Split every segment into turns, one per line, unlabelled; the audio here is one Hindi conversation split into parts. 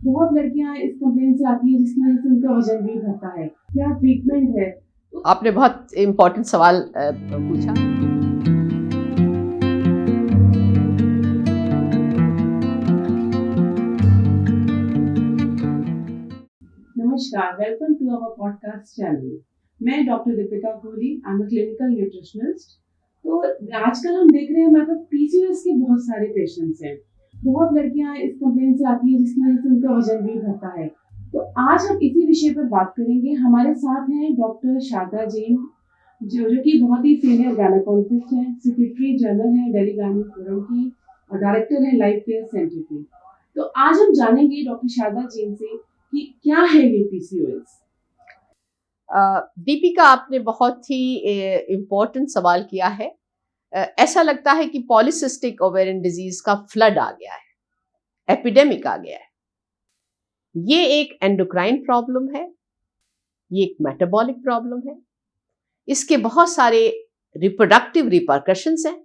बहुत लड़कियां इस कंप्लेन से आती है जिसकी वजह से उनका वजन भी बढ़ता है। क्या ट्रीटमेंट है?
आपने बहुत इम्पोर्टेंट सवाल पूछा।
नमस्कार, welcome to our podcast channel. मैं doctor Deepika Kohli, I am a clinical nutritionist. तो आजकल हम देख रहे हैं हमारे पास पीसीओएस के बहुत सारे पेशेंट्स हैं। बहुत लड़कियां इस कंप्लेन से आती है जिसकी वजह से उनका वजन भी बढ़ता है। तो आज हम इसी विषय पर बात करेंगे। हमारे साथ हैं डॉक्टर शारदा जैन, जो कि बहुत ही सीनियर गायनेकोलॉजिस्ट हैं, सेक्रेटरी जनरल हैं दिल्ली गायनी फोरम की और डायरेक्टर हैं लाइफ केयर सेंटर की। तो आज हम जानेंगे डॉक्टर शारदा जैन से कि क्या है ये पीसीओएस।
दीपिका, आपने बहुत ही इम्पोर्टेंट सवाल किया है। ऐसा लगता है कि पॉलीसिस्टिक ओवेरियन डिजीज का फ्लड आ गया है, एपिडेमिक आ गया है। ये एक एंडोक्राइन प्रॉब्लम है, ये एक मेटाबॉलिक प्रॉब्लम है, इसके बहुत सारे रिप्रोडक्टिव रिपरकशंस हैं,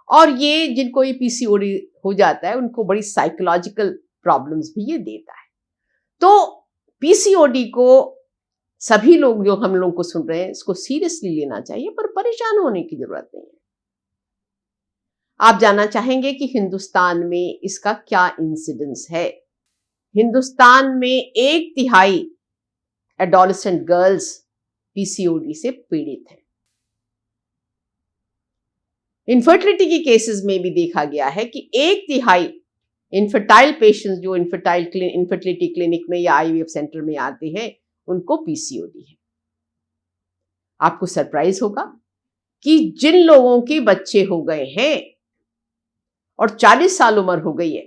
और ये जिनको ये पीसीओडी हो जाता है उनको बड़ी साइकोलॉजिकल प्रॉब्लम्स भी ये देता है। तो पीसीओडी को सभी लोग जो हम लोग को सुन रहे हैं इसको सीरियसली लेना चाहिए, पर परेशान होने की जरूरत नहीं है। आप जानना चाहेंगे कि हिंदुस्तान में इसका क्या इंसिडेंस है। हिंदुस्तान में 1/3 एडोलेसेंट गर्ल्स पीसीओडी से पीड़ित हैं। इनफर्टिलिटी के केसेस में भी देखा गया है कि 1/3 इनफर्टाइल पेशेंट्स जो इनफर्टिलिटी क्लिनिक में या आईवीएफ सेंटर में आते हैं उनको पीसीओडी है। आपको सरप्राइज होगा कि जिन लोगों के बच्चे हो गए हैं और 40 साल उम्र हो गई है,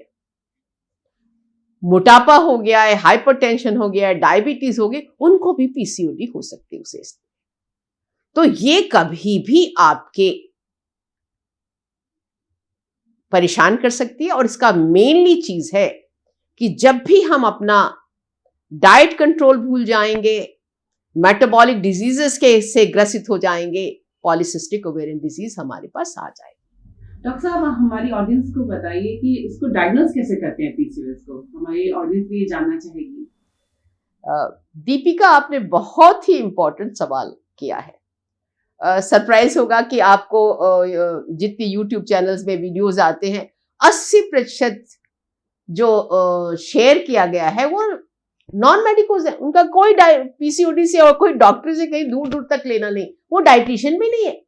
मोटापा हो गया है, हाइपरटेंशन हो गया है, डायबिटीज हो गई, उनको भी पीसीओडी हो सकती है उसे। तो ये कभी भी आपके परेशान कर सकती है, और इसका मेनली चीज है कि जब भी हम अपना डाइट कंट्रोल भूल जाएंगे, मेटाबॉलिक डिजीजेस के से ग्रसित हो जाएंगे, पॉलीसिस्टिक ओवेरियन डिजीज हमारे पास आ जाएगी।
डॉक्टर साहब, हमारी ऑडियंस को बताइए कि इसको डायग्नोस कैसे करते हैं पीसीओएस को? हमारी ऑडियंस भी ये जानना चाहेगी।
दीपिका, आपने बहुत ही इंपॉर्टेंट सवाल किया है। सरप्राइज होगा कि आपको जितनी यूट्यूब चैनल्स में वीडियोस आते हैं 80% जो शेयर किया गया है वो नॉन मेडिकोज है। उनका कोई पीसीओडी से और कोई डॉक्टर से कहीं दूर दूर तक लेना नहीं, वो डाइटिशियन भी नहीं है,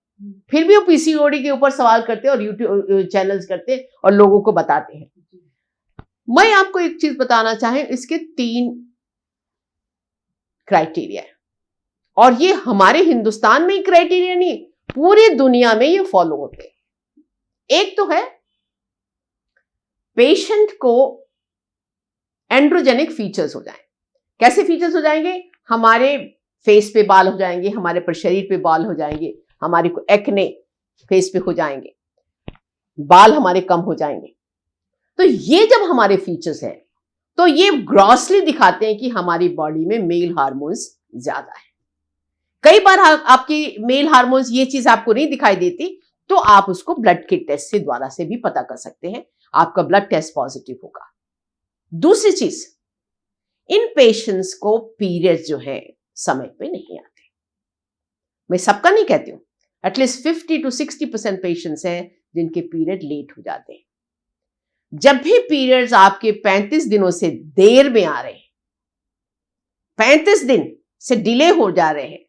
फिर भी वो पीसीओडी के ऊपर सवाल करते हैं और यूट्यूब चैनल्स करते हैं और लोगों को बताते हैं। मैं आपको एक चीज बताना चाहें, इसके 3 क्राइटेरिया है, और ये हमारे हिंदुस्तान में ही क्राइटेरिया नहीं, पूरी दुनिया में ये फॉलो होते हैं। एक तो है पेशेंट को एंड्रोजेनिक फीचर्स हो जाएं। कैसे फीचर्स हो जाएंगे? हमारे फेस पे बाल हो जाएंगे, हमारे पर शरीर पे बाल हो जाएंगे, हमारे को एक्ने फेस पे हो जाएंगे, बाल हमारे कम हो जाएंगे। तो ये जब हमारे फीचर्स हैं तो ये ग्रॉसली दिखाते हैं कि हमारी बॉडी में मेल हार्मोन्स ज्यादा है। कई बार आपकी मेल हार्मोन्स ये चीज आपको नहीं दिखाई देती, तो आप उसको ब्लड के टेस्ट से द्वारा से भी पता कर सकते हैं, आपका ब्लड टेस्ट पॉजिटिव होगा। दूसरी चीज, इन पेशेंट्स को पीरियड्स जो है समय पे नहीं आते। मैं सबका नहीं कहती हूं, एटलीस्ट 50 to 60% पेशेंट्स हैं जिनके पीरियड लेट हो जाते हैं। जब भी पीरियड्स आपके 35 दिनों से देर में आ रहे हैं, 35 दिन से डिले हो जा रहे हैं,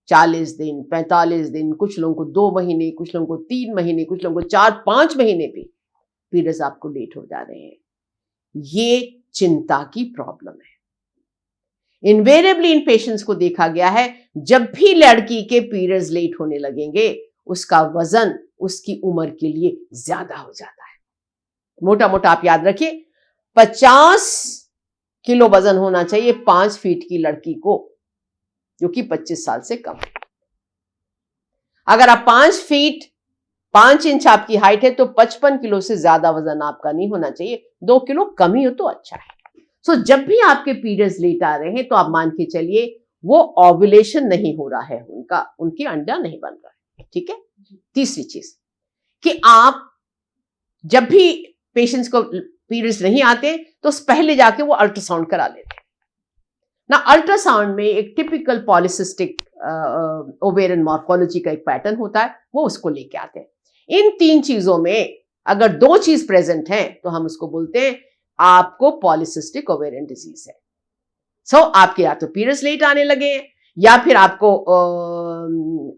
40 दिन, 45 दिन, कुछ लोगों को 2 महीने, कुछ लोगों को 3 महीने, कुछ लोगों को 4-5 महीने भी पीरियड्स आपको लेट हो जा रहे हैं, ये चिंता की प्रॉब्लम है। इनवेरिएबली इन पेशेंट्स को देखा गया है, जब भी लड़की के पीरियड्स लेट होने लगेंगे उसका वजन उसकी उम्र के लिए ज्यादा हो जाता है। मोटा मोटा आप याद रखिए, 50 किलो वजन होना चाहिए 5 फीट की लड़की को, जो कि 25 साल से कम है। अगर आप 5 फीट 5 इंच आपकी हाइट है तो 55 किलो से ज्यादा वजन आपका नहीं होना चाहिए, 2 किलो कम ही हो तो अच्छा है। सो जब भी आपके पीरियड्स लेट आ रहे हैं तो आप मान के चलिए वो ओव्यूलेशन नहीं हो रहा है, उनकी अंडा नहीं बन रहा है। ठीक है। तीसरी चीज कि आप जब भी पेशेंट्स को पीरियड्स नहीं आते तो पहले जाके वो अल्ट्रासाउंड करा लेते हैं ना। अल्ट्रासाउंड में एक टिपिकल पॉलिसिस्टिक ओवेरियन मॉर्फोलॉजी का एक पैटर्न होता है, वो उसको लेके आते हैं। इन 3 चीजों में अगर 2 चीज प्रेजेंट है तो हम उसको बोलते हैं आपको पॉलिसिस्टिक ओवेरियन डिजीज है। सो आपके या तो पीरियड्स लेट आने लगे हैं, या फिर आपको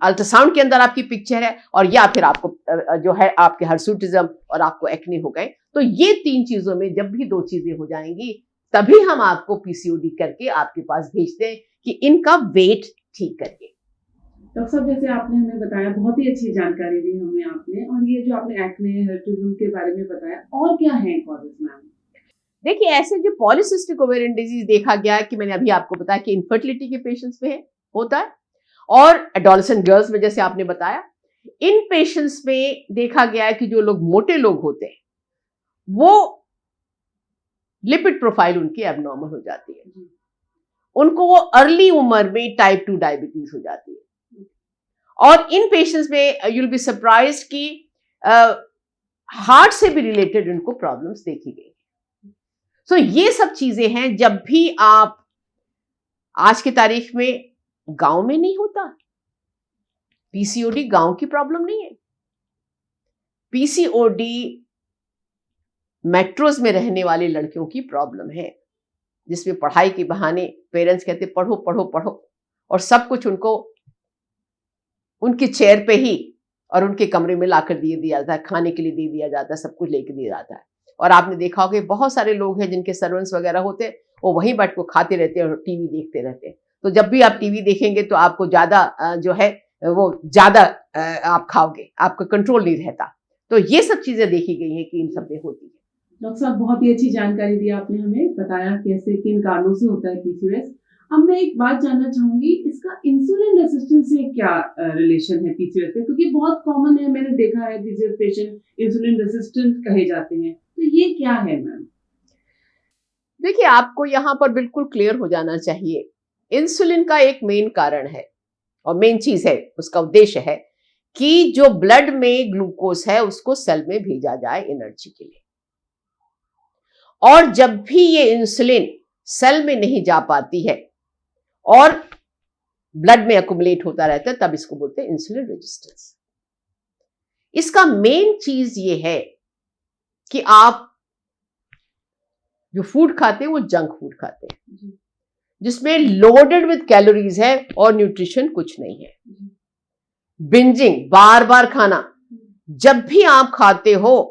अल्ट्रासाउंड के अंदर आपकी पिक्चर है, और या फिर आपको जो है आपके हर्सुटिज्म और आपको एक्ने हो गए। तो ये 3 चीजों में जब भी 2 चीजें हो जाएंगी तभी हम आपको पीसीओडी करके आपके पास भेजते हैं कि इनका वेट ठीक करिए।
डॉक्टर साहब, जैसे आपने हमें बताया, बहुत ही अच्छी जानकारी दी हमें आपने, और ये जो आपने एक्ने हर्सुटिज्म के बारे में बताया, और क्या है कॉजेज मैम?
देखिए, ऐसे जो पॉलिसिस्टिक ओवेरियन डिजीज देखा गया है कि मैंने अभी आपको बताया कि इनफर्टिलिटी के पेशेंट्स में होता है, और एडोलेसेंट गर्ल्स में जैसे आपने बताया, इन पेशेंट्स में देखा गया है कि जो लोग मोटे लोग होते हैं वो लिपिड प्रोफाइल उनकी एबनॉर्मल हो जाती है, उनको वो अर्ली उम्र में टाइप 2 डायबिटीज हो जाती है। और इन पेशेंट्स में यू विल बी सरप्राइज्ड कि हार्ट से भी रिलेटेड उनको प्रॉब्लम्स देखी गई। सो ये सब चीजें हैं, जब भी आप आज की तारीख में गांव में नहीं होता, पीसीओडी गांव की प्रॉब्लम नहीं है। पीसीओडी मेट्रोज में रहने वाली लड़कियों की प्रॉब्लम है, जिसमें पढ़ाई के बहाने पेरेंट्स कहते पढ़ो पढ़ो पढ़ो, और सब कुछ उनको उनकी चेयर पे ही और उनके कमरे में लाकर दिया जाता है, खाने के लिए दे दिया जाता है, सब कुछ लेके दिया जाता है। और आपने देखा होगा बहुत सारे लोग हैं जिनके सर्वेंट्स वगैरह होते हैं, वो वहीं बैठ को खाते रहते हैं और टीवी देखते रहते हैं। तो जब भी आप टीवी देखेंगे तो आपको ज्यादा जो है वो ज्यादा आप खाओगे, आपका कंट्रोल नहीं रहता। तो ये सब चीजें देखी गई हैं कि इन सब में होती है।
डॉक्टर साहब, बहुत ही अच्छी जानकारी दी आपने हमें, बताया कैसे किन कारणों से होता है पीसीओएस। अब मैं एक बात जानना चाहूंगी, इसका इंसुलिन रेजिस्टेंस से क्या रिलेशन है पीसीओएस का? क्योंकि बहुत कॉमन है, मैंने देखा है पीसीओएस पेशेंट इंसुलिन रेजिस्टेंट कहे जाते हैं, तो ये क्या है मैम?
देखिए, आपको यहाँ पर बिल्कुल क्लियर हो जाना चाहिए, इंसुलिन का एक मेन कारण है और मेन चीज है, उसका उद्देश्य है कि जो ब्लड में ग्लूकोज है उसको सेल में भेजा जाए एनर्जी के लिए। और जब भी ये इंसुलिन सेल में नहीं जा पाती है और ब्लड में अकुमुलेट होता रहता है, तब इसको बोलते हैं इंसुलिन रेजिस्टेंस। इसका मेन चीज ये है कि आप जो फूड खाते हैं वो जंक फूड खाते हैं, जिसमें लोडेड विद कैलोरीज है और न्यूट्रिशन कुछ नहीं है। बिंजिंग, बार बार खाना, जब भी आप खाते हो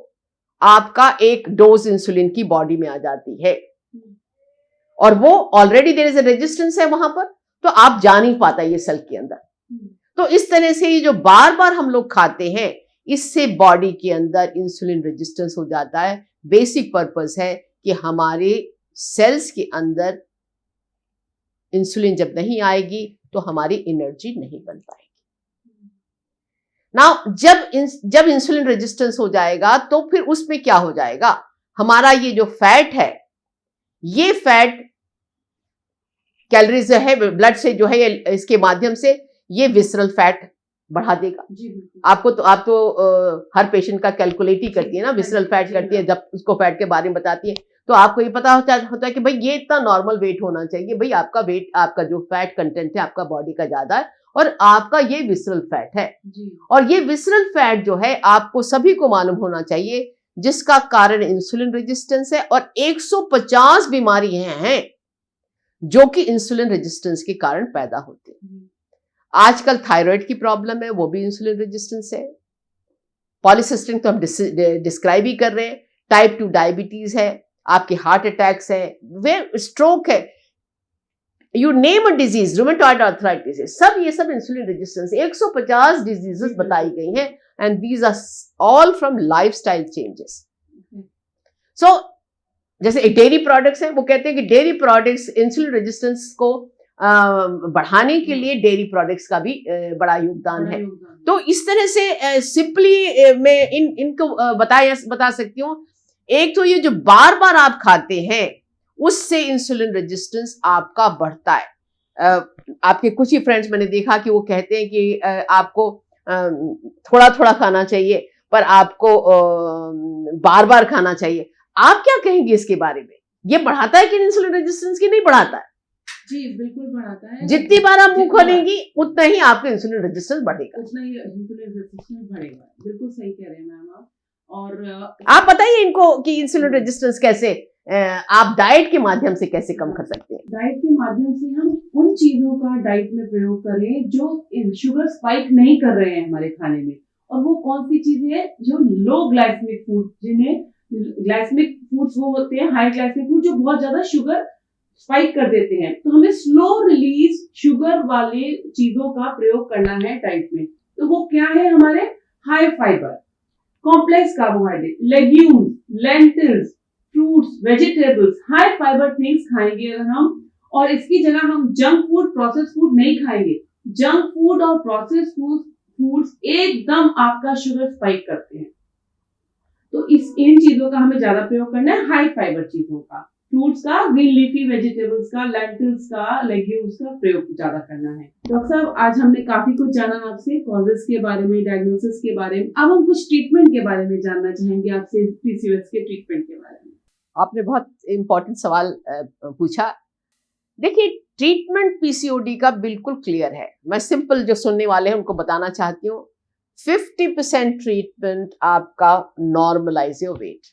आपका एक डोज इंसुलिन की बॉडी में आ जाती है, और वो already there is a resistance है वहां पर, तो आप जा नहीं पाता ये सेल के अंदर। तो इस तरह से ये जो बार बार हम लोग खाते हैं, इससे बॉडी के अंदर इंसुलिन रेजिस्टेंस हो जाता है। बेसिक पर्पस है कि हमारे सेल्स के अंदर इंसुलिन जब नहीं आएगी तो हमारी एनर्जी नहीं बन पाएगी। नाउ जब इंसुलिन रेजिस्टेंस हो जाएगा तो फिर उसमें क्या हो जाएगा, हमारा ये जो फैट है, ये फैट कैलोरीज जो है ब्लड से जो है इसके माध्यम से ये विसरल फैट बढ़ा देगा। आप तो हर पेशेंट का कैलकुलेट ही करती है ना, विसरल फैट करती है, जब उसको फैट के बारे में बताती है तो आपको ये पता होता है कि भाई ये इतना नॉर्मल वेट होना चाहिए, भाई आपका वेट, आपका जो फैट कंटेंट है आपका बॉडी का ज्यादा है और आपका ये विसरल फैट है। और ये विसरल फैट जो है आपको सभी को मालूम होना चाहिए, जिसका कारण इंसुलिन रेजिस्टेंस है, और 150 बीमारियां हैं जो कि इंसुलिन रेजिस्टेंस के कारण पैदा होते हैं। आजकल थायराइड की प्रॉब्लम है, वो भी इंसुलिन रेजिस्टेंस है। पॉलीसिस्टिक तो हम डिस्क्राइब ही कर रहे हैं, टाइप 2 डायबिटीज है, आपके हार्ट अटैक्स है, वे स्ट्रोक है, you name a disease, rheumatoid arthritis है, सब ये सब इंसुलिन रेजिस्टेंस। 150 डिजीजेस बताई गई हैं, and these are all from lifestyle changes. So जैसे डेयरी प्रोडक्ट्स हैं, वो कहते हैं कि डेयरी प्रोडक्ट्स इंसुलिन रेजिस्टेंस को बढ़ाने के लिए डेयरी प्रोडक्ट्स का भी बड़ा योगदान है। तो इस तरह से सिंपली मैं इनको बता सकती हूँ। एक तो ये जो बार बार आप खाते हैं उससे इंसुलिन रेजिस्टेंस आपका बढ़ता है। आपके कुछ ही फ्रेंड्स मैंने देखा कि वो कहते हैं कि आपको थोड़ा थोड़ा खाना चाहिए पर आपको बार बार खाना चाहिए। आप क्या कहेंगे इसके बारे में? ये बढ़ाता है कि इंसुलिन रेजिस्टेंस की नहीं बढ़ाता है?
जी बिल्कुल बढ़ाता है।
जितनी बार आप मुंह खोलेंगी उतना ही आपका इंसुलिन रेजिस्टेंस बढ़ेगा,
उतना ही इंसुलिन रेजिस्टेंस बढ़ेगा। बिल्कुल सही कह रहे हैं मैम आप। और
आप बताइए इनको कि इंसुलिन रेजिस्टेंस कैसे आप डाइट के माध्यम से कैसे कम कर सकते हैं?
डाइट के माध्यम से हम उन चीजों का डाइट में प्रयोग करें जो शुगर स्पाइक नहीं कर रहे हैं हमारे खाने में। और वो कौन सी चीजें हैं? जो लो ग्लाइसेमिक फूड, जिन्हें ग्लाइसेमिक फूड्स वो होते हैं, हाई ग्लाइसेमिक फूड जो बहुत ज्यादा शुगर स्पाइक कर देते हैं। तो हमें स्लो रिलीज शुगर वाले चीजों का प्रयोग करना है डाइट में। तो वो क्या है? हमारे high fibre, complex carbohydrate, legumes, lentils, fruits, vegetables, high fibre things खाएंगे अगर हम। और इसकी जगह हम जंक फूड, प्रोसेस फूड नहीं खाएंगे। जंक फूड और प्रोसेस फूड्स एकदम आपका शुगर स्पाइक करते हैं। तो इन चीजों का हमें ज्यादा प्रयोग करना है, हाई फाइबर चीजों का, फ्रूट्स का, ग्रीन लीफी वेजिटेबल्स का, लेंटिल्स का, लेग्यूम्स का प्रयोग ज्यादा करना है। डॉक्टर साहब, आज हमने काफी कुछ जाना आपसे, कॉजेस के बारे में, डायग्नोसिस के बारे में। अब हम कुछ ट्रीटमेंट के बारे में जानना चाहेंगे आपसे, पीसीओएस के ट्रीटमेंट के बारे में।
आपने बहुत इंपॉर्टेंट सवाल पूछा। देखिए, ट्रीटमेंट पीसीओडी का बिल्कुल क्लियर है। मैं सिंपल जो सुनने वाले हैं उनको बताना चाहती हूँ। 50% ट्रीटमेंट आपका नॉर्मलाइज योर वेट।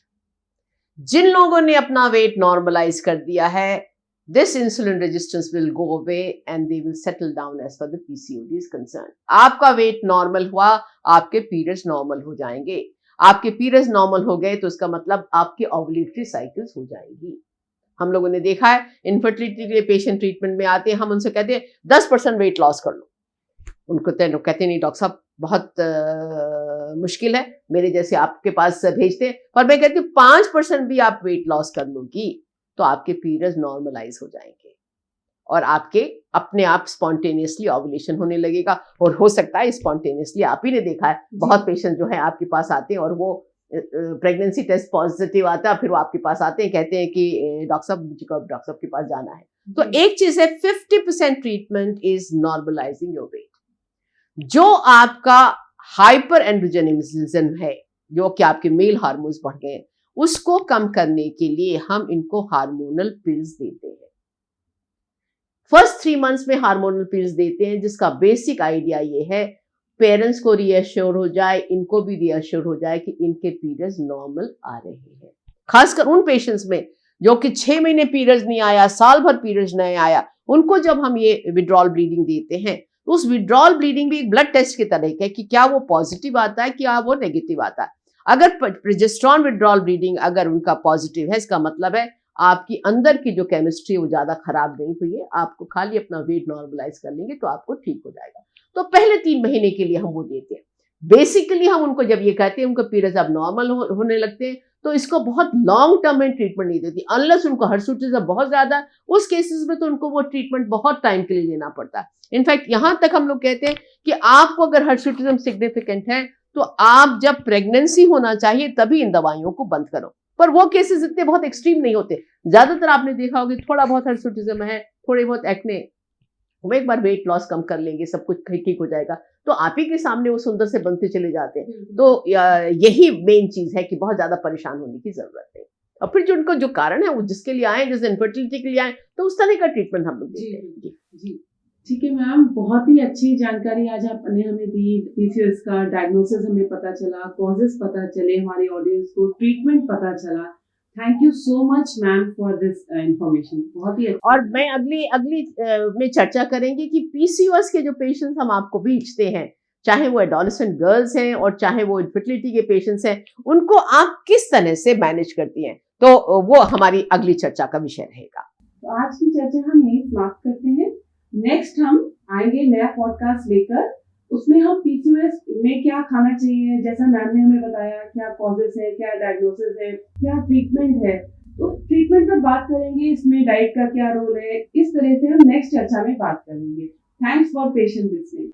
जिन लोगों ने अपना वेट नॉर्मलाइज कर दिया है, this insulin resistance will go away and they will settle down as per the PCOD is concern. आपका वेट नॉर्मल हुआ, आपके पीरियड्स नॉर्मल हो जाएंगे। आपके पीरियड्स नॉर्मल हो गए तो इसका मतलब आपकी ओव्यूलेटरी साइकिल्स हो जाएगी। हम लोगों ने देखा है, इनफर्टिलिटी के लिए पेशेंट ट्रीटमेंट में आते हैं, हम उनसे कहते हैं 10% वेट लॉस कर लो। उनको कहते नहीं डॉक्टर साहब बहुत मुश्किल है, मेरे जैसे आपके पास भेजते हैं। पर मैं कहती हूँ 5% भी आप वेट लॉस कर लोगी तो आपके पीरियड्स नॉर्मलाइज हो जाएंगे और आपके अपने आप स्पॉन्टेनियसली ओव्यूलेशन होने लगेगा। और हो सकता है स्पॉन्टेनियसली, आप ही ने देखा है, बहुत पेशेंट जो है आपके पास आते हैं और वो प्रेगनेंसी टेस्ट पॉजिटिव आता है, फिर वो आपके पास आते हैं, कहते हैं कि डॉक्टर साहब के पास जाना है। तो एक चीज है, 50% treatment is normalising your weight. जो आपका हाइपर एंड्रोजेनिज्म है, जो कि आपके मेल हार्मोन्स बढ़ गए, उसको कम करने के लिए हम इनको हार्मोनल पिल्स देते हैं। फर्स्ट 3 मंथ्स में हार्मोनल पिल्स देते हैं, जिसका बेसिक आइडिया ये है, पेरेंट्स को रीअश्योर हो जाए, इनको भी रीअश्योर हो जाए कि इनके पीरियड्स नॉर्मल आ रहे हैं। खासकर उन पेशेंट्स में जो कि 6 महीने पीरियड्स नहीं आया, साल भर पीरियड्स नहीं आया, उनको जब हम ये विड्रॉल ब्लीडिंग देते हैं, तो उस विड्रॉल ब्लीडिंग भी एक ब्लड टेस्ट की तरह है कि क्या वो पॉजिटिव आता है, क्या वो नेगेटिव आता है। अगर प्रोजेस्टेरॉन विड्रॉल ब्लीडिंग अगर उनका पॉजिटिव है, इसका मतलब है आपकी अंदर की जो केमिस्ट्री वो ज्यादा खराब नहीं हुई है, आपको खाली अपना वेट नॉर्मलाइज कर लेंगे तो आपको ठीक हो जाएगा। तो पहले 3 महीने के लिए हम वो देते हैं। बेसिकली हम उनको जब ये कहते हैं उनका पीरियड्स अब नॉर्मल होने लगते हैं, तो इसको बहुत लॉन्ग टर्म में ट्रीटमेंट नहीं देती, अनलेस उनको हिर्सुटिज्म बहुत ज्यादा है। उस केसेस में तो उनको वो ट्रीटमेंट बहुत टाइम के लिए लेना पड़ता है। इनफैक्ट यहां तक हम लोग कहते हैं कि आपको अगर हिर्सुटिज्म सिग्निफिकेंट है तो आप जब प्रेगनेंसी होना चाहिए तभी इन दवाइयों को बंद करो। पर वो केसेस इतने बहुत एक्सट्रीम नहीं होते। ज्यादातर आपने देखा होगा थोड़ा बहुत हिर्सुटिज्म है, थोड़े बहुत एक्ने, वो एक बार वेट लॉस कम कर लेंगे, सब कुछ ठीक हो जाएगा, तो आप ही के सामने वो सुंदर से बनते चले जाते हैं। तो यही मेन चीज है कि बहुत ज्यादा परेशान होने की जरूरत है। और फिर जो उनको जो कारण है वो जिसके लिए आए, जैसे इनफर्टिलिटी के लिए आए, तो उस तरह का ट्रीटमेंट हम लोग देते हैं।
जी ठीक है मैम, बहुत ही अच्छी जानकारी आज आपने हमें दी। पीसीओएस का डायग्नोसिस हमें पता चला, कॉजेस पता चले, हमारी ऑडियंस को ट्रीटमेंट पता चला। Thank you so much ma'am for this information, बहुत ही अच्छा।
और मैं अगली में चर्चा करेंगे कि पीसीओएस के जो पेशेंट्स हम आपको भेजते हैं, चाहे वो एडोलेसेंट गर्ल्स हैं और चाहे वो इनफर्टिलिटी के पेशेंट्स हैं, उनको आप किस तरह से मैनेज करती हैं, तो वो हमारी अगली चर्चा का विषय रहेगा।
तो आज की चर्चा हम यही समाप्त करते हैं। नेक्स्ट हम आएंगे नया पॉडकास्ट लेकर, उसमें हम पीसीओएस में क्या खाना चाहिए, जैसा मैम ने हमें बताया, क्या कॉजेस है, क्या डायग्नोसिस है, क्या ट्रीटमेंट है, तो ट्रीटमेंट पर बात करेंगे, इसमें डाइट का क्या रोल है, इस तरह से हम नेक्स्ट चर्चा में बात करेंगे। Thanks for patient listening.